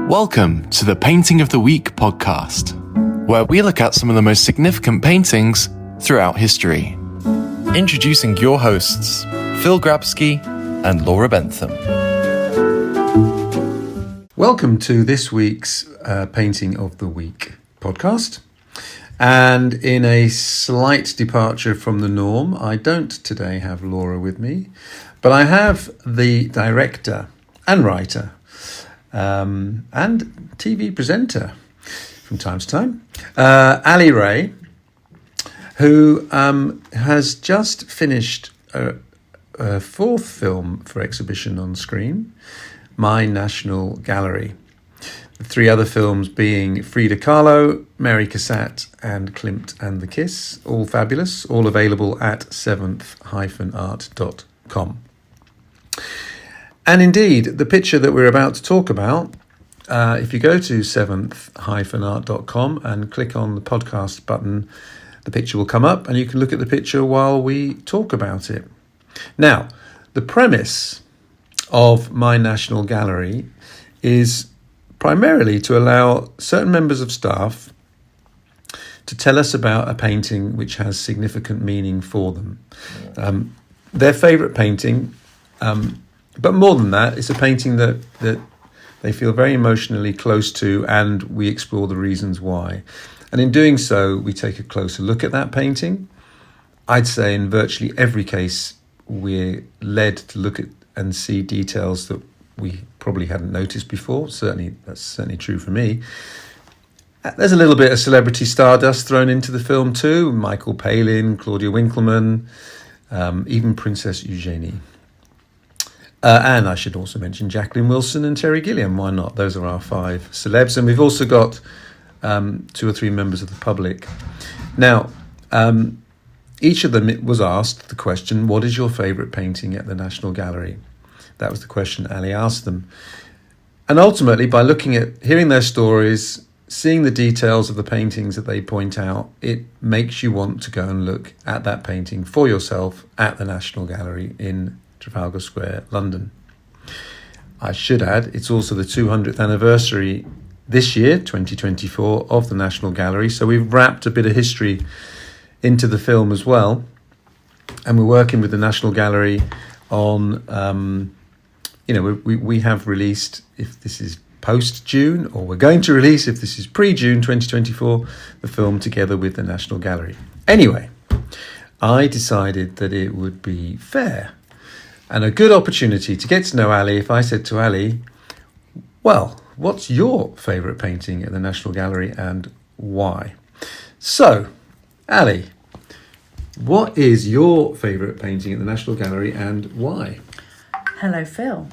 Welcome to the Painting of the Week podcast, where we look at some of the most significant paintings throughout history. Introducing your hosts, Phil Grabsky and Laura Bentham. Welcome to this week's Painting of the Week podcast. And in a slight departure from the norm, I don't today have Laura with me, but I have the director and writer and TV presenter from time to time, Ali Ray, who has just finished a fourth film for exhibition on screen, My National Gallery. The three other films being Frida Kahlo, Mary Cassatt and Klimt and the Kiss, all fabulous, all available at seventh-art.com. And indeed, the picture that we're about to talk about, if you go to seventh-art.com and click on the podcast button, the picture will come up and you can look at the picture while we talk about it. Now, the premise of My National Gallery is primarily to allow certain members of staff to tell us about a painting which has significant meaning for them. Their favourite painting, but more than that, it's a painting that they feel very emotionally close to, and we explore the reasons why. And in doing so, we take a closer look at that painting. I'd say in virtually every case, we're led to look at and see details that we probably hadn't noticed before. That's certainly true for me. There's a little bit of celebrity stardust thrown into the film too. Michael Palin, Claudia Winkleman, even Princess Eugenie. And I should also mention Jacqueline Wilson and Terry Gilliam. Why not? Those are our five celebs. And we've also got two or three members of the public. Now, each of them was asked the question, what is your favourite painting at the National Gallery? That was the question Ali asked them. And ultimately, by hearing their stories, seeing the details of the paintings that they point out, it makes you want to go and look at that painting for yourself at the National Gallery in Trafalgar Square, London. I should add, it's also the 200th anniversary this year, 2024, of the National Gallery. So we've wrapped a bit of history into the film as well. And we're working with the National Gallery on, we have released, if this is post-June, or we're going to release, if this is pre-June 2024, the film together with the National Gallery. Anyway, I decided that it would be fair and a good opportunity to get to know Ali if I said to Ali, well, what's your favourite painting at the National Gallery and why? So, Ali, what is your favourite painting at the National Gallery and why? Hello, Phil.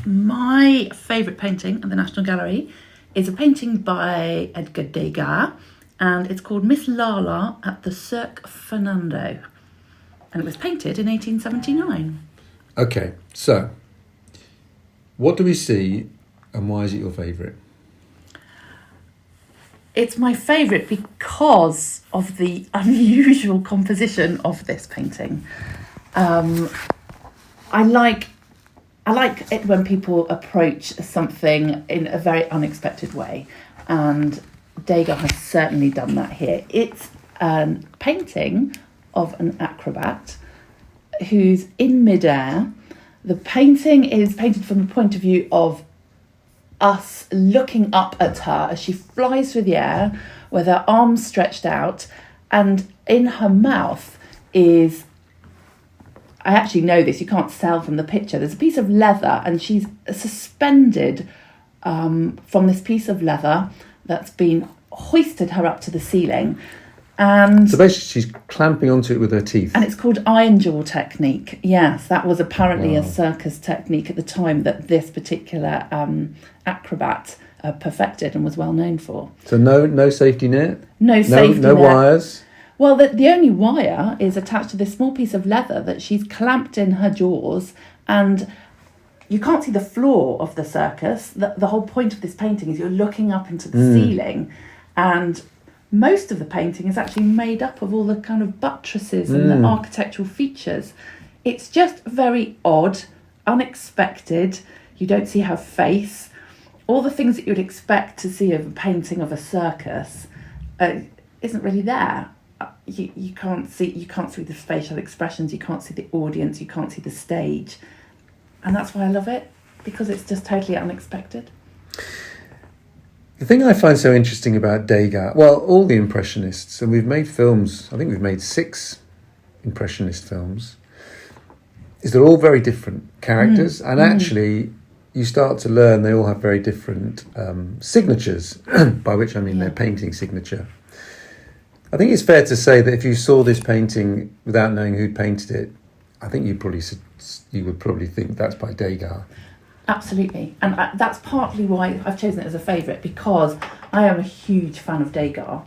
My favourite painting at the National Gallery is a painting by Edgar Degas, and it's called Miss Lala at the Cirque Fernando, and it was painted in 1879. Okay, so what do we see and why is it your favourite? It's my favourite because of the unusual composition of this painting. I like it when people approach something in a very unexpected way, and Degas has certainly done that here. It's a painting of an acrobat who's in midair. The painting is painted from the point of view of us looking up at her as she flies through the air with her arms stretched out, and in her mouth is, I actually know this, you can't tell from the picture, there's a piece of leather and she's suspended from this piece of leather that's been hoisted her up to the ceiling. And so basically she's clamping onto it with her teeth. And it's called iron jaw technique. Yes, that was apparently a circus technique at the time that this particular acrobat perfected and was well known for. So no safety net? No safety net. No wires? Well, the only wire is attached to this small piece of leather that she's clamped in her jaws, and you can't see the floor of the circus. The whole point of this painting is you're looking up into the ceiling, and most of the painting is actually made up of all the kind of buttresses and the architectural features. It's just very odd, unexpected. You don't see her face. all the things that you'd expect to see of a painting of a circus isn't really there. You can't see the facial expressions, you can't see the audience, you can't see the stage, and that's why I love it, because it's just totally unexpected. The thing I find so interesting about Degas, well, all the Impressionists, and we've made films, I think we've made 6 Impressionist films, is they're all very different characters, and actually you start to learn they all have very different signatures, by which I mean their painting signature. I think it's fair to say that if you saw this painting without knowing who'd painted it, I think you would probably think that's by Degas. Absolutely, and that's partly why I've chosen it as a favourite, because I am a huge fan of Degas,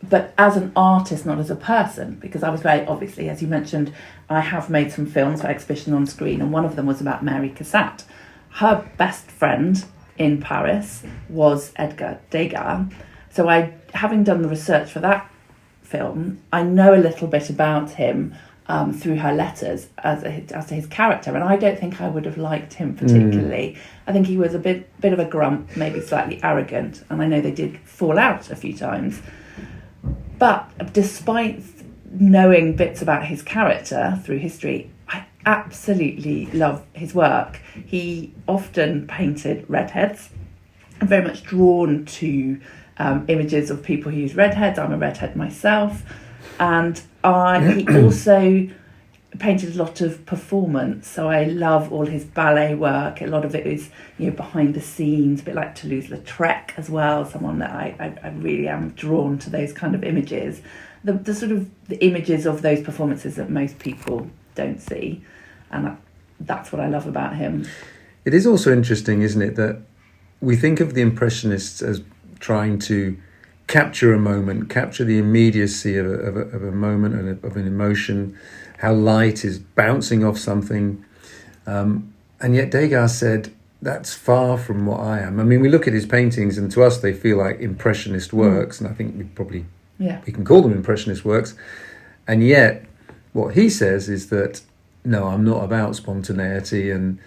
but as an artist, not as a person, because I was very, obviously, as you mentioned, I have made some films for exhibition on screen, and one of them was about Mary Cassatt. Her best friend in Paris was Edgar Degas, so having done the research for that film, I know a little bit about him through her letters as to his character, and I don't think I would have liked him particularly. I think he was a bit of a grump, maybe slightly arrogant, and I know they did fall out a few times. But despite knowing bits about his character through history, I absolutely love his work. He often painted redheads. I'm very much drawn to images of people who use redheads. I'm a redhead myself. And he also painted a lot of performance. So I love all his ballet work. A lot of it is, behind the scenes, a bit like Toulouse-Lautrec as well, someone that I really am drawn to those kind of images. The sort of the images of those performances that most people don't see. And that's what I love about him. It is also interesting, isn't it, that we think of the Impressionists as trying to capture a moment, capture the immediacy of a moment and of an emotion, how light is bouncing off something. And yet Degas said, that's far from what I am. I mean, we look at his paintings and to us they feel like Impressionist works, and I think we can call them Impressionist works. And yet what he says is that, no, I'm not about spontaneity, and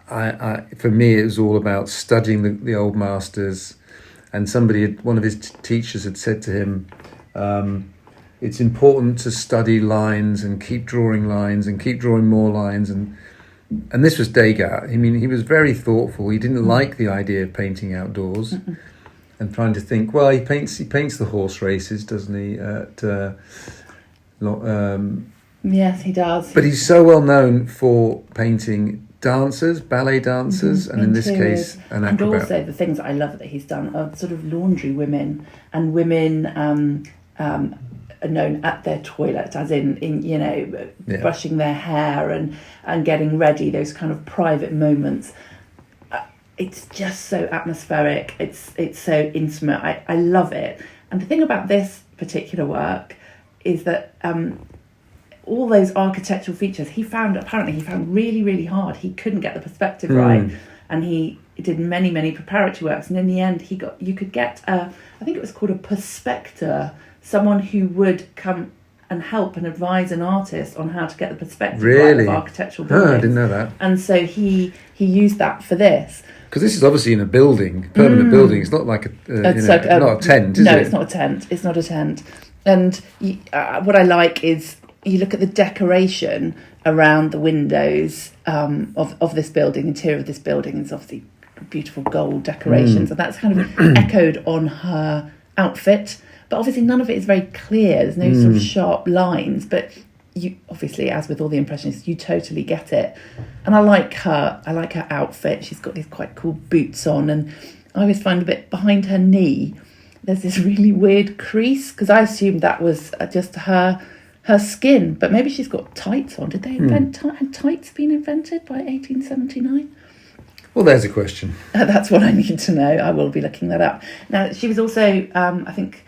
I for me it was all about studying the old masters. And one of his teachers had said to him, it's important to study lines and keep drawing lines and keep drawing more lines. And this was Degas. I mean, he was very thoughtful. He didn't like the idea of painting outdoors and trying to think, well, he paints the horse races, doesn't he? Yes, he does. But he's so well known for painting dancers, ballet dancers, and in this case, an acrobat. And also the things that I love that he's done are sort of laundry women and women are known at their toilet, as in brushing their hair and getting ready, those kind of private moments. It's just so atmospheric. It's so intimate. I love it. And the thing about this particular work is that all those architectural features he found really, really hard. He couldn't get the perspective right, and he did many preparatory works, and in the end you could get I think it was called a perspector, someone who would come and help and advise an artist on how to get the perspective right of architectural buildings. I didn't know that. And so he used that for this. Because this is obviously in a building, permanent building. It's not like not a tent, is it? No, it's not a tent. It's not a tent. And what I like is you look at the decoration around the windows of this building, interior of this building. There's obviously beautiful gold decorations, and that's kind of echoed on her outfit. But obviously none of it is very clear. There's no sort of sharp lines, but you obviously, as with all the Impressionists, you totally get it. And I like her outfit. She's got these quite cool boots on, and I always find a bit behind her knee there's this really weird crease, because I assumed that was just her skin, but maybe she's got tights on. Did they invent had tights been invented by 1879? Well, there's a question. That's what I need to know. I will be looking that up. Now, she was also, I think,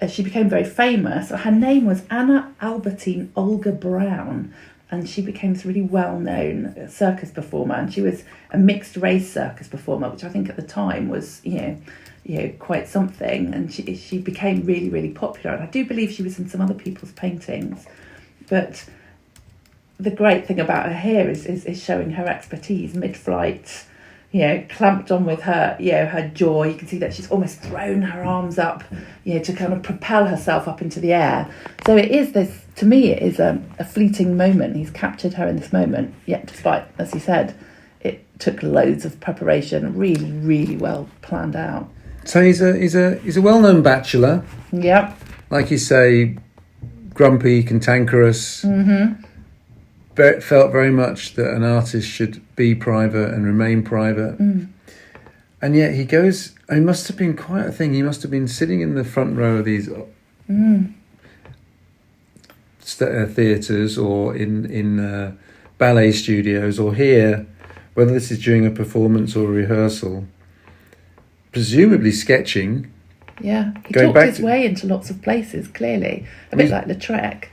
she became very famous. Her name was Anna Albertine Olga Brown, and she became this really well-known circus performer. And she was a mixed-race circus performer, which I think at the time was, quite something. And she became really, really popular. And I do believe she was in some other people's paintings. But the great thing about her here is showing her expertise mid-flight. clamped on with her, her jaw. You can see that she's almost thrown her arms up, to kind of propel herself up into the air. So it is this, to me, it is a fleeting moment. He's captured her in this moment, yet despite, as you said, it took loads of preparation, really, really well planned out. So he's a well-known bachelor. Yep. Like you say, grumpy, cantankerous. Mm-hmm. Felt very much that an artist should be private and remain private. And yet he goes, it must have been quite a thing. He must have been sitting in the front row of these theatres or in ballet studios, or here, whether this is during a performance or a rehearsal, presumably sketching. Yeah, he talked his way into lots of places, clearly. A bit like Lautrec.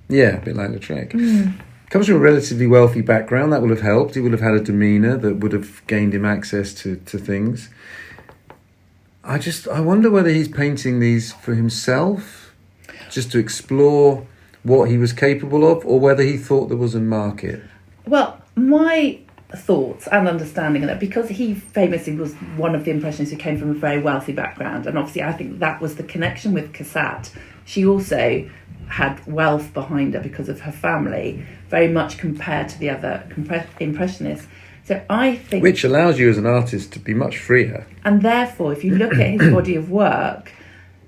Yeah, a bit like Lautrec. Comes from a relatively wealthy background. That would have helped. He would have had a demeanour that would have gained him access to things. I wonder whether he's painting these for himself, just to explore what he was capable of, or whether he thought there was a market. Well, my thoughts and understanding of that, because he famously was one of the Impressionists who came from a very wealthy background, and obviously I think that was the connection with Cassatt. She also had wealth behind her because of her family, very much compared to the other Impressionists. So I think... Which allows you as an artist to be much freer. And therefore, if you look at his body of work,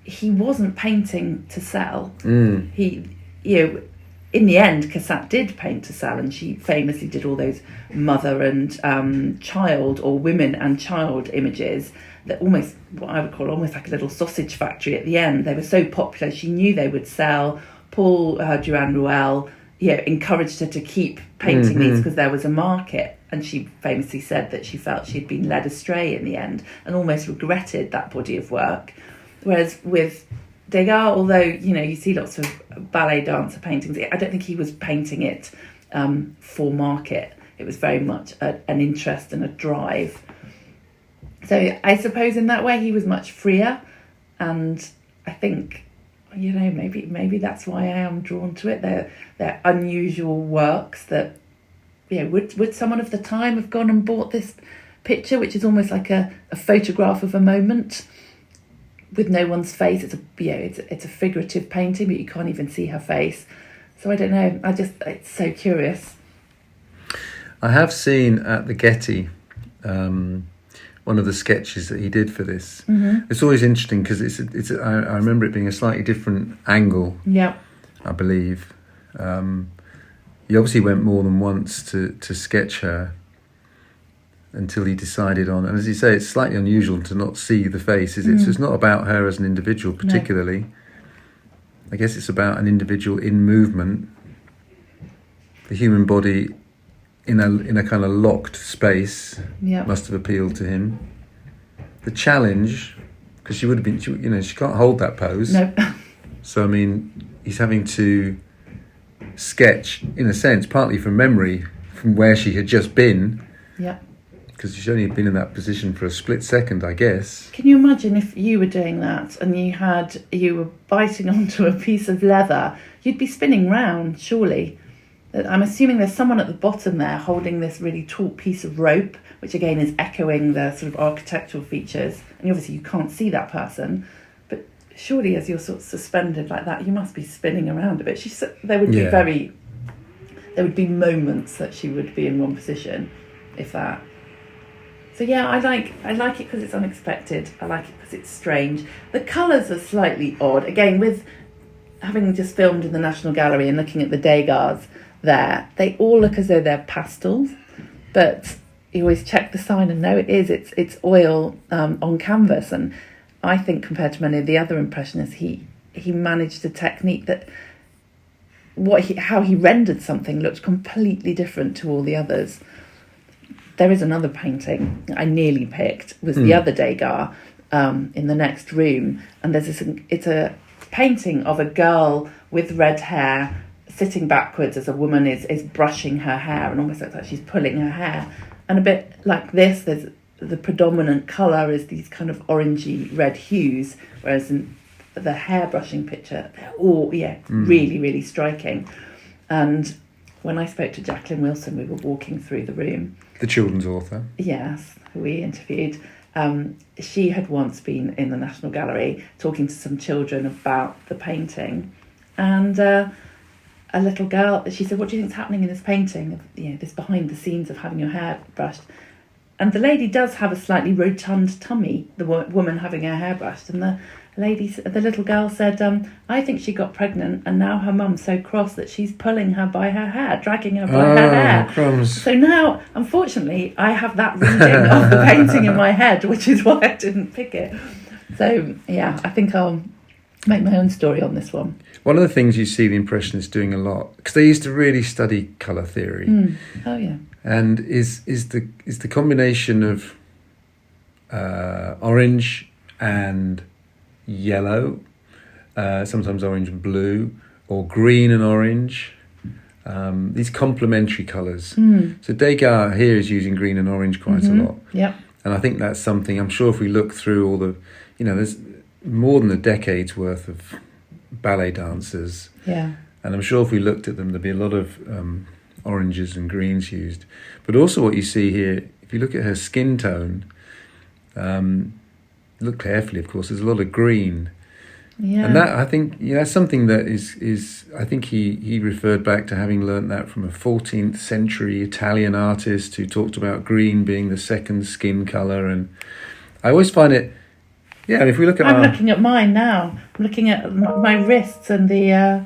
he wasn't painting to sell. He, in the end, Cassatt did paint to sell, and she famously did all those mother and child, or women and child images that almost, what I would call almost like a little sausage factory at the end. They were so popular, she knew they would sell. Paul Durand-Ruel, encouraged her to keep painting these because there was a market. And she famously said that she felt she'd been led astray in the end and almost regretted that body of work. Whereas with Degas, although, you see lots of ballet dancer paintings, I don't think he was painting it for market. It was very much an interest and a drive. So I suppose in that way he was much freer, and I think, maybe that's why I am drawn to it. They're unusual works that, would someone of the time have gone and bought this picture, which is almost like a photograph of a moment with no one's face? It's a figurative painting, but you can't even see her face. So I don't know. It's so curious. I have seen at the Getty one of the sketches that he did for this. It's always interesting because I remember it being a slightly different angle. Yeah, I believe. He obviously went more than once to sketch her until he decided on. And as you say, it's slightly unusual to not see the face, is it? So it's not about her as an individual particularly. No. I guess it's about an individual in movement. The human body in a kind of locked space must have appealed to him. The challenge, because she would have been, she can't hold that pose. No. So, he's having to sketch, in a sense, partly from memory, from where she had just been. Yeah. Because she's only been in that position for a split second, I guess. Can you imagine if you were doing that and you were biting onto a piece of leather? You'd be spinning round, surely. I'm assuming there's someone at the bottom there holding this really taut piece of rope, which again is echoing the sort of architectural features. And obviously you can't see that person, but surely as you're sort of suspended like that, you must be spinning around a bit. There would be moments that she would be in one position, if that. So yeah, I like it because it's unexpected. I like it because it's strange. The colours are slightly odd. Again, with having just filmed in the National Gallery and looking at the Degas there, they all look as though they're pastels, but you always check the sign and know it's oil on canvas. And I think compared to many of the other Impressionists, he managed a technique that how he rendered something looked completely different to all the others. There is another painting I nearly picked, was the other Degas in the next room, and it's a painting of a girl with red hair sitting backwards as a woman is brushing her hair, and almost looks like she's pulling her hair. And a bit like this, there's the predominant colour is these kind of orangey red hues, whereas in the hair brushing picture, they're all really, really striking. And when I spoke to Jacqueline Wilson, we were walking through the room. The children's author. Yes, who we interviewed. She had once been in the National Gallery talking to some children about the painting, and a little girl, she said, "What do you think's happening in this painting? This behind the scenes of having your hair brushed." And the lady does have a slightly rotund tummy, the woman having her hair brushed, and the little girl said, "I think she got pregnant, and now her mum's so cross that she's pulling her by her hair, dragging her by her hair." Crumbs. So now, unfortunately, I have that reading of the painting in my head, which is why I didn't pick it. So yeah, I think I'll make my own story on this one. One of the things you see the Impressionists doing a lot, because they used to really study colour theory. Oh yeah. And is the combination of orange and yellow, sometimes orange and blue, or green and orange, these complementary colours. So Degas here is using green and orange quite a lot. Yeah. And I think that's something, I'm sure if we look through all the, there's more than a decade's worth of ballet dancers. Yeah. And I'm sure if we looked at them, there'd be a lot of oranges and greens used. But also what you see here, if you look at her skin tone, look carefully, of course, there's a lot of green. Yeah. And that, I think, that's something that is I think he referred back to having learnt that from a 14th century Italian artist who talked about green being the second skin colour. And I always find it, and if we look at I'm looking at mine now. I'm looking at my wrists and the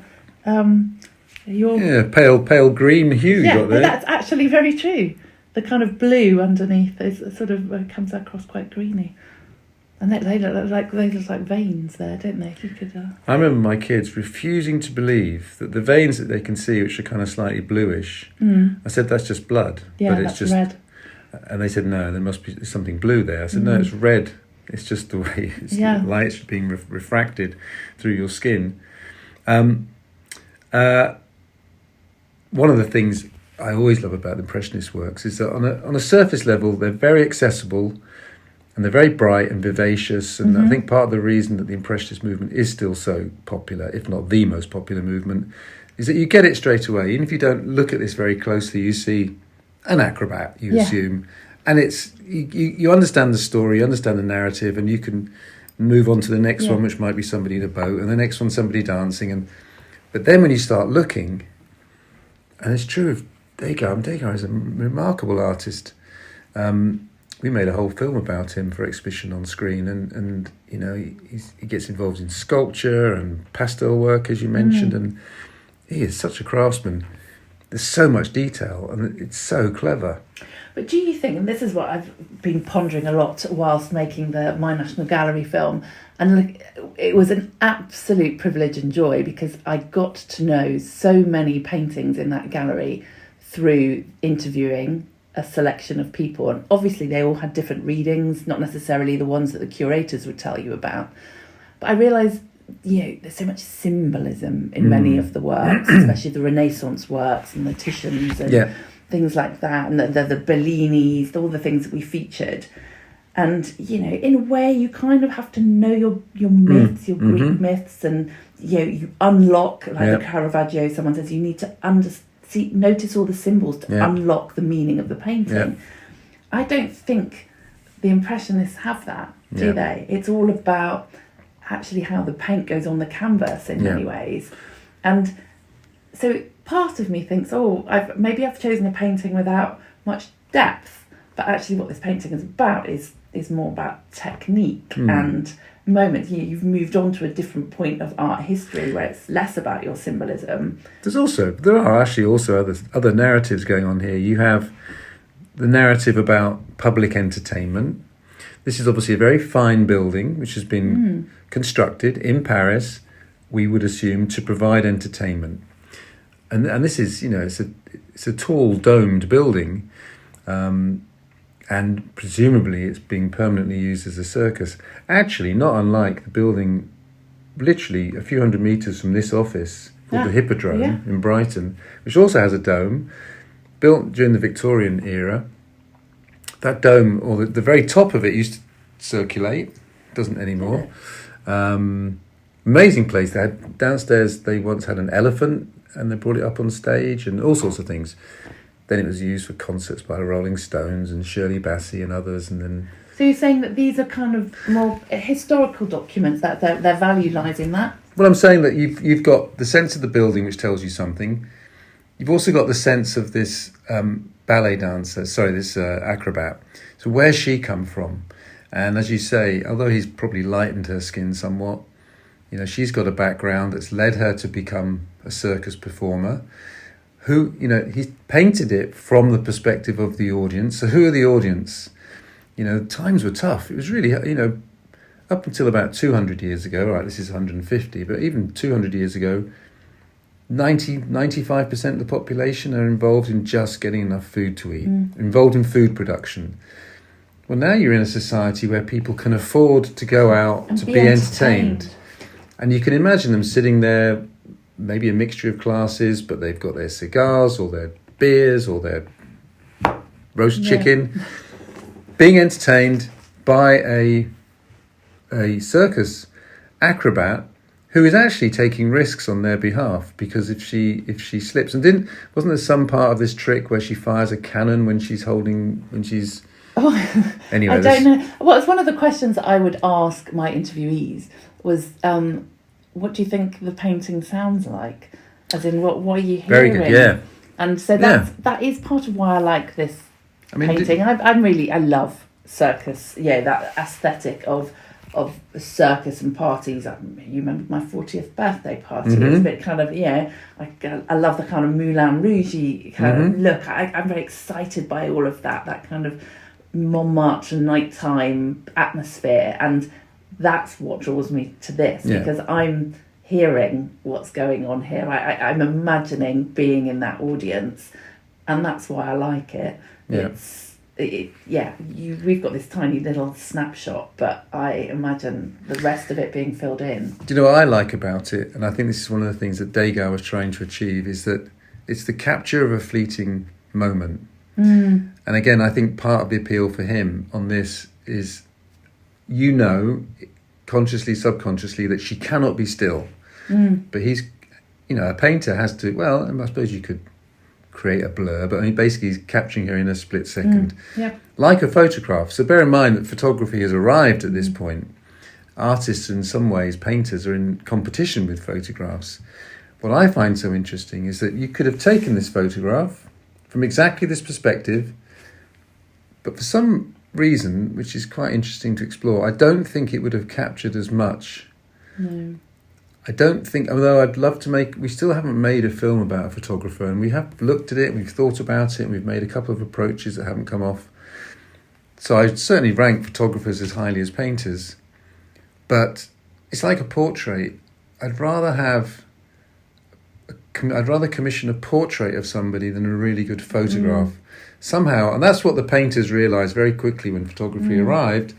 pale green hue you got there. That's actually very true. The kind of blue underneath is sort of comes across quite greeny, and they look like veins there, don't they? If you could. I remember my kids refusing to believe that the veins that they can see, which are kind of slightly bluish. I said that's just blood, yeah, but that's it's just red. And they said no, there must be something blue there. I said no, it's red. It's just the way light's being refracted through your skin. One of the things I always love about the Impressionist works is that on a surface level, they're very accessible and they're very bright and vivacious. And I think part of the reason that the Impressionist movement is still so popular, if not the most popular movement, is that you get it straight away. Even if you don't look at this very closely, you see an acrobat, you assume. And it's you understand the story, you understand the narrative, and you can move on to the next one, which might be somebody in a boat, and the next one somebody dancing. But then when you start looking, and it's true of Degas. Degas is a remarkable artist. We made a whole film about him for exhibition on screen, and he gets involved in sculpture and pastel work, as you mentioned, and he is such a craftsman. There's so much detail, and it's so clever. But do you think, and this is what I've been pondering a lot whilst making the My National Gallery film, and it was an absolute privilege and joy because I got to know so many paintings in that gallery through interviewing a selection of people. And obviously they all had different readings, not necessarily the ones that the curators would tell you about. But I realised, there's so much symbolism in many of the works, especially the Renaissance works and the Titians and things like that, and the Bellinis, all the things that we featured. And, in a way, you kind of have to know your myths, your Greek myths, and, you unlock, like the Caravaggio, someone says, you need to notice all the symbols to unlock the meaning of the painting. I don't think the Impressionists have that, do they? It's all about actually how the paint goes on the canvas in many ways. And so part of me thinks, I've chosen a painting without much depth, but actually what this painting is about is more about technique and moment. You've moved on to a different point of art history where it's less about your symbolism. There are actually also other narratives going on here. You have the narrative about public entertainment. This is obviously a very fine building which has been constructed in Paris, we would assume, to provide entertainment. And this is, it's a tall domed building, and presumably it's being permanently used as a circus. Actually, not unlike the building literally a few hundred metres from this office called the Hippodrome in Brighton, which also has a dome, built during the Victorian era. That dome, or the very top of it, used to circulate, doesn't anymore. Amazing place. They had downstairs. They once had an elephant, and they brought it up on stage and all sorts of things. Then it was used for concerts by the Rolling Stones and Shirley Bassey and others, and then... So you're saying that these are kind of more historical documents, that their value lies in that? Well, I'm saying that you've got the sense of the building, which tells you something. You've also got the sense of this ballet dancer, this acrobat. So where's she come from? And as you say, although he's probably lightened her skin somewhat, you know, she's got a background that's led her to become a circus performer. Who, you know, he's painted it from the perspective of the audience. So who are the audience? You know, times were tough. It was really, you know, up until about 200 years ago, right, this is 150, but even 200 years ago, 95% of the population are involved in just getting enough food to eat, involved in food production. Well, now you're in a society where people can afford to go out and to be entertained. And you can imagine them sitting there, maybe a mixture of classes, but they've got their cigars or their beers or their roast chicken, being entertained by a circus acrobat who is actually taking risks on their behalf, because if she slips, and wasn't there some part of this trick where she fires a cannon when she's anyway, I don't know. Well, it's one of the questions that I would ask my interviewees was, what do you think the painting sounds like? As in, what are you hearing? Very good, yeah. And so that is part of why I like this painting. I love circus. Yeah, that aesthetic of circus and parties. You remember my 40th birthday party? It's a bit kind of, I love the kind of Moulin Rouge kind of look. I'm very excited by all of that kind of Montmartre nighttime atmosphere, and that's what draws me to this, because I'm hearing what's going on here. I'm imagining being in that audience, and that's why I like it. We've got this tiny little snapshot, but I imagine the rest of it being filled in. Do you know what I like about it? And I think this is one of the things that Degas was trying to achieve, is that it's the capture of a fleeting moment. And again, I think part of the appeal for him on this is, you know, consciously, subconsciously, that she cannot be still. But he's, you know, a painter has to, well, I suppose you could create a blur, but I mean, basically he's capturing her in a split second. Like a photograph. So bear in mind that photography has arrived at this point. Artists, in some ways, painters, are in competition with photographs. What I find so interesting is that you could have taken this photograph from exactly this perspective, but for some reason, which is quite interesting to explore, I don't think it would have captured as much. No. I don't think, although I'd love to we still haven't made a film about a photographer, and we have looked at it, we've thought about it, and we've made a couple of approaches that haven't come off. So I certainly rank photographers as highly as painters, but it's like a portrait. I'd rather commission a portrait of somebody than a really good photograph. Somehow, and that's what the painters realised very quickly when photography arrived.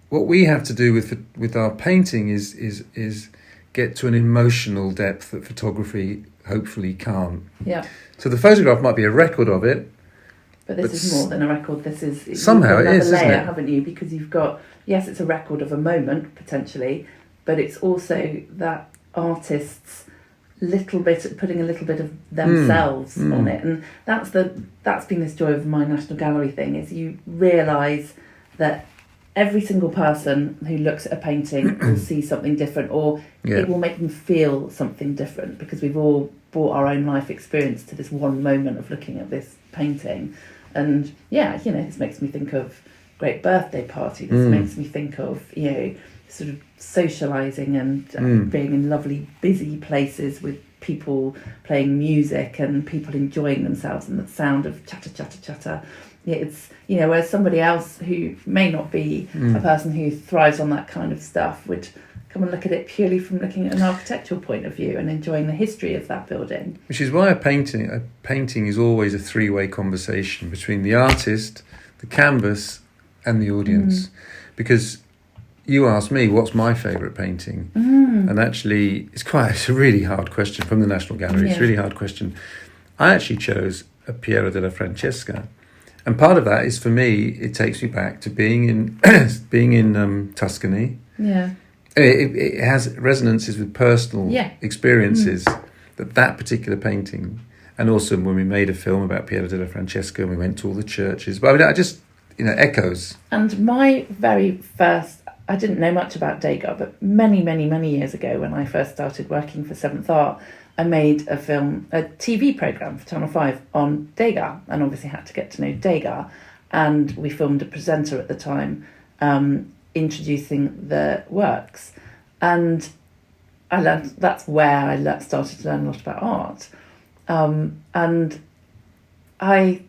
What we have to do with our painting is get to an emotional depth that photography hopefully can't. Yeah. So the photograph might be a record of it. But this is more than a record. This is somehow it is, layer, isn't it? Haven't you? Because you've got, yes, it's a record of a moment potentially, but it's also that artist's putting a little bit of themselves on it, and that's been this joy of my National Gallery thing, is you realise that every single person who looks at a painting will see something different, or it will make them feel something different, because we've all brought our own life experience to this one moment of looking at this painting. And this makes me think of great birthday party. This makes me think of, sort of socialising and being in lovely busy places with people playing music and people enjoying themselves, and the sound of chatter, chatter, chatter. It's, whereas somebody else who may not be a person who thrives on that kind of stuff would come and look at it purely from looking at an architectural point of view and enjoying the history of that building. Which is why a painting is always a three-way conversation between the artist, the canvas, and the audience. Because you asked me, what's my favourite painting? And actually, it's a really hard question from the National Gallery. It's a really hard question. I actually chose a Piero della Francesca. And part of that is, for me, it takes me back to being in Tuscany. Yeah. It has resonances with personal experiences, that particular painting. And also when we made a film about Piero della Francesca and we went to all the churches. But I mean, I just, echoes. And my very first, I didn't know much about Degas, but many, many, many years ago when I first started working for Seventh Art, I made a TV programme for Channel 5 on Degas, and obviously had to get to know Degas. And we filmed a presenter at the time introducing the works. And I learned, that's where I started to learn a lot about art. And I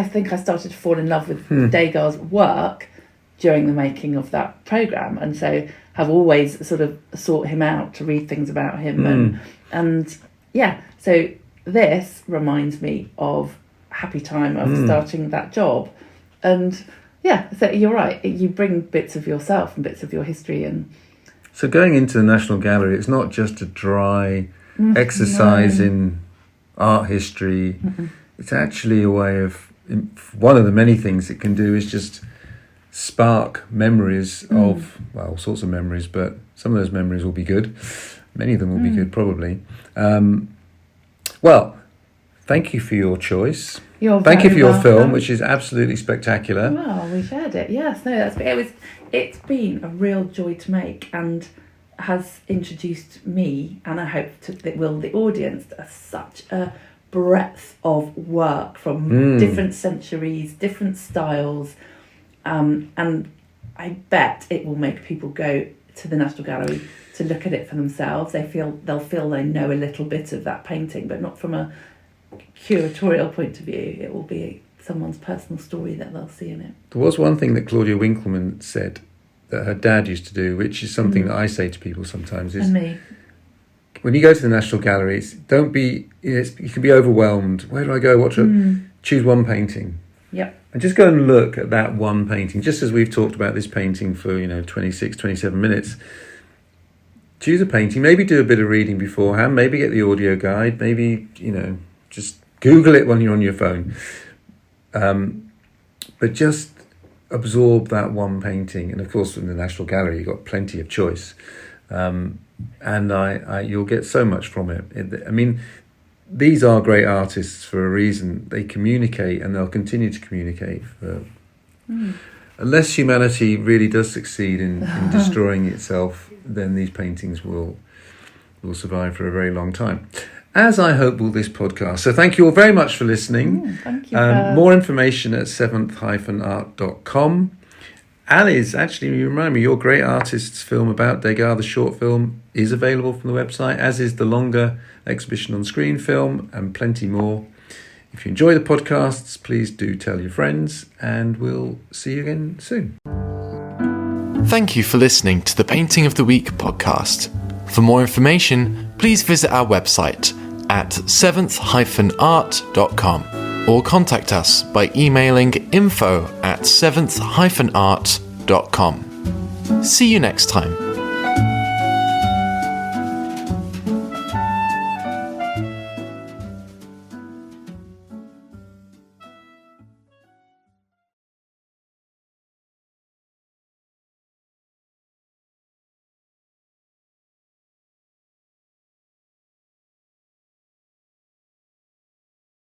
think I started to fall in love with Degas' work during the making of that programme, and so have always sort of sought him out to read things about him. And so this reminds me of a happy time of starting that job. And so you're right, you bring bits of yourself and bits of your history. And so going into the National Gallery, it's not just a dry exercise in art history. It's actually a way of, one of the many things it can do is just spark memories of, well, all sorts of memories, but some of those memories will be good. Many of them will be good, probably. Well, thank you for your choice. Thank you for your film, which is absolutely spectacular. Well, we shared it. Yes, no, it's been a real joy to make, and has introduced me, and I hope it will the audience, to such a breadth of work from different centuries, different styles, and I bet it will make people go to the National Gallery to look at it for themselves. They'll feel they know a little bit of that painting, but not from a curatorial point of view. It will be someone's personal story that they'll see in it. There was one thing that Claudia Winkleman said that her dad used to do, which is something that I say to people sometimes, is, and me, when you go to the National Galleries, don't be, you can be overwhelmed. Where do I go? Choose one painting. Yep. And just go and look at that one painting, just as we've talked about this painting for 26, 27 minutes. Choose a painting, maybe do a bit of reading beforehand, maybe get the audio guide, maybe just Google it when you're on your phone, but just absorb that one painting. And of course in the National Gallery you've got plenty of choice, and you'll get so much from it. I mean, these are great artists for a reason. They communicate, and they'll continue to communicate unless humanity really does succeed in destroying itself, then these paintings will survive for a very long time, as I hope will this podcast. So thank you all very much for listening. Thank you. More information at seventh-art.com. Alice, actually, you remind me, your Great Artists film about Degas, the short film, is available from the website, as is the longer exhibition on screen film, and plenty more. If you enjoy the podcasts, please do tell your friends, and we'll see you again soon. Thank you for listening to the Painting of the Week podcast. For more information, please visit our website at seventh-art.com or contact us by emailing info@seventh-art.com. See you next time.